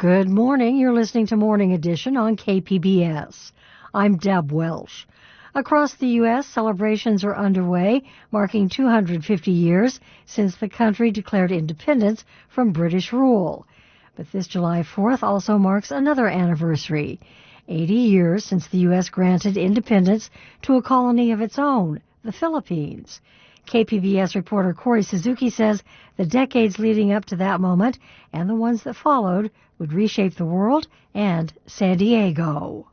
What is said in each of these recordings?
Good morning. You're listening to Morning Edition on KPBS. I'm Deb Welsh. Across the U.S., celebrations are underway, marking 250 years since the country declared independence from British rule. But this July 4th also marks another anniversary, 80 years since the U.S. granted independence to a colony of its own, the Philippines. KPBS reporter Corey Suzuki says the decades leading up to that moment and the ones that followed would reshape the world and San Diego.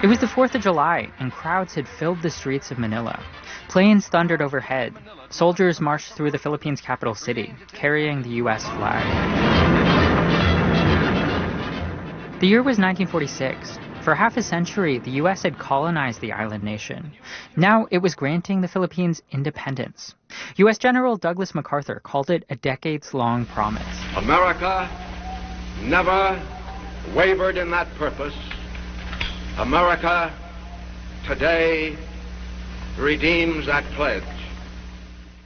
It was the 4th of July, and crowds had filled the streets of Manila. Planes thundered overhead. Soldiers marched through the Philippines' capital city, carrying the U.S. flag. The year was 1946. For half a century, the U.S. had colonized the island nation. Now it was granting the Philippines independence. U.S. General Douglas MacArthur called it a decades-long promise. America never wavered in that purpose. America today redeems that pledge.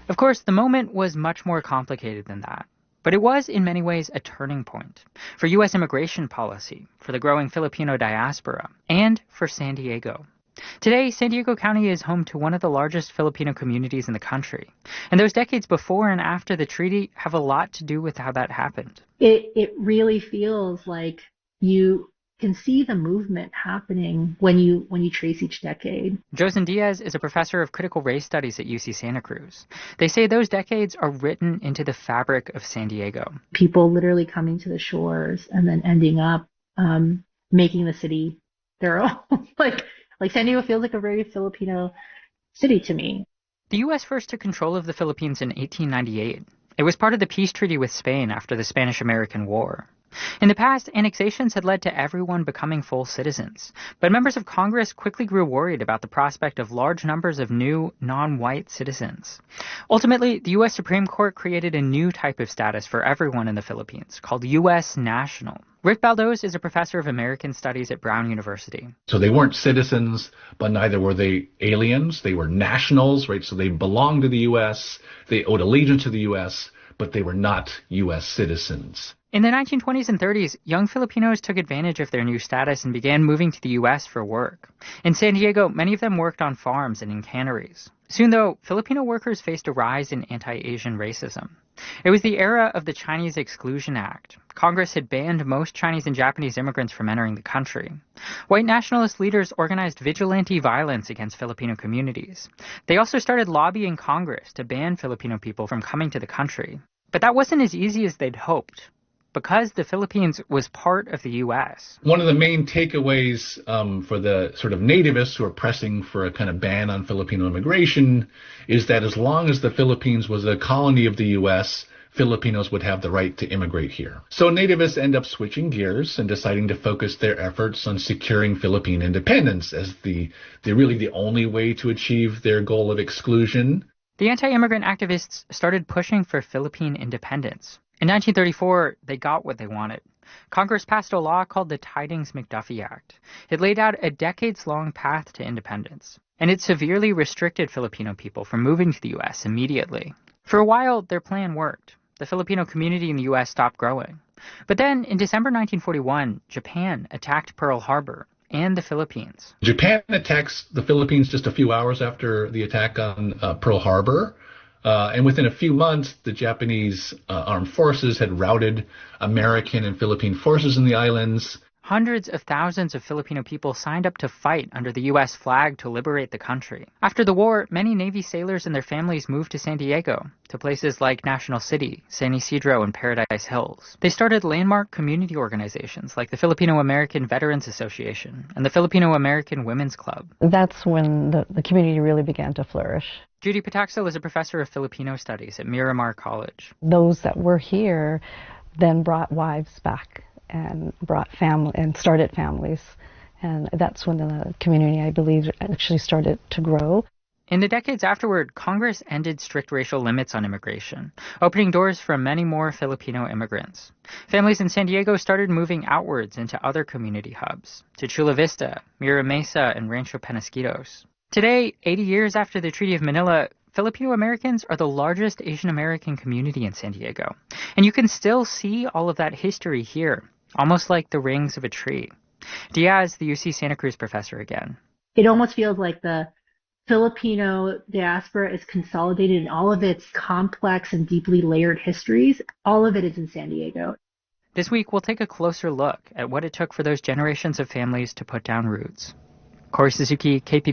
Of course, the moment was much more complicated than that. But it was, in many ways, a turning point for U.S. immigration policy, for the growing Filipino diaspora, and for San Diego. Today, San Diego County is home to one of the largest Filipino communities in the country. And those decades before and after the treaty have a lot to do with how that happened. It really feels like you can see the movement happening when you trace each decade. Josen Diaz is a professor of critical race studies at UC Santa Cruz. They say those decades are written into the fabric of San Diego. People literally coming to the shores and then ending up making the city their own. like San Diego feels like a very Filipino city to me. The U.S. first took control of the Philippines in 1898. It was part of the peace treaty with Spain after the Spanish-American War. In the past, annexations had led to everyone becoming full citizens, but members of Congress quickly grew worried about the prospect of large numbers of new, non-white citizens. Ultimately, the U.S. Supreme Court created a new type of status for everyone in the Philippines, called U.S. National. Rick Baldos is a professor of American Studies at Brown University. So they weren't citizens, but neither were they aliens. They were nationals, right? So they belonged to the U.S., they owed allegiance to the U.S., but they were not U.S. citizens. In the 1920s and 30s, young Filipinos took advantage of their new status and began moving to the U.S. for work. In San Diego, many of them worked on farms and in canneries. Soon, though, Filipino workers faced a rise in anti-Asian racism. It was the era of the Chinese Exclusion Act. Congress had banned most Chinese and Japanese immigrants from entering the country. White nationalist leaders organized vigilante violence against Filipino communities. They also started lobbying Congress to ban Filipino people from coming to the country. But that wasn't as easy as they'd hoped, because the Philippines was part of the U.S. One of the main takeaways for the sort of nativists who are pressing for a kind of ban on Filipino immigration is that as long as the Philippines was a colony of the U.S., Filipinos would have the right to immigrate here. So nativists end up switching gears and deciding to focus their efforts on securing Philippine independence as the really the only way to achieve their goal of exclusion. The anti-immigrant activists started pushing for Philippine independence. In 1934, they got what they wanted. Congress passed a law called the Tidings-McDuffie Act. It laid out a decades-long path to independence, and it severely restricted Filipino people from moving to the U.S. immediately. For a while, their plan worked. The Filipino community in the U.S. stopped growing. But then, in December 1941, Japan attacked Pearl Harbor and the Philippines. Japan attacks the Philippines just a few hours after the attack on Pearl Harbor. And within a few months, the Japanese armed forces had routed American and Philippine forces in the islands. Hundreds of thousands of Filipino people signed up to fight under the U.S. flag to liberate the country. After the war, many Navy sailors and their families moved to San Diego, to places like National City, San Isidro, and Paradise Hills. They started landmark community organizations like the Filipino-American Veterans Association and the Filipino-American Women's Club. That's when the community really began to flourish. Judy Patacsil is a professor of Filipino studies at Miramar College. Those that were here then brought wives back and brought family and started families. And that's when the community, I believe, actually started to grow. In the decades afterward, Congress ended strict racial limits on immigration, opening doors for many more Filipino immigrants. Families in San Diego started moving outwards into other community hubs, to Chula Vista, Mira Mesa, and Rancho Penasquitos. Today, 80 years after the Treaty of Manila, Filipino Americans are the largest Asian American community in San Diego. And you can still see all of that history here, almost like the rings of a tree. Diaz, the UC Santa Cruz professor again. It almost feels like the Filipino diaspora is consolidated in all of its complex and deeply layered histories. All of it is in San Diego. This week, we'll take a closer look at what it took for those generations of families to put down roots. Corey Suzuki, KPBS.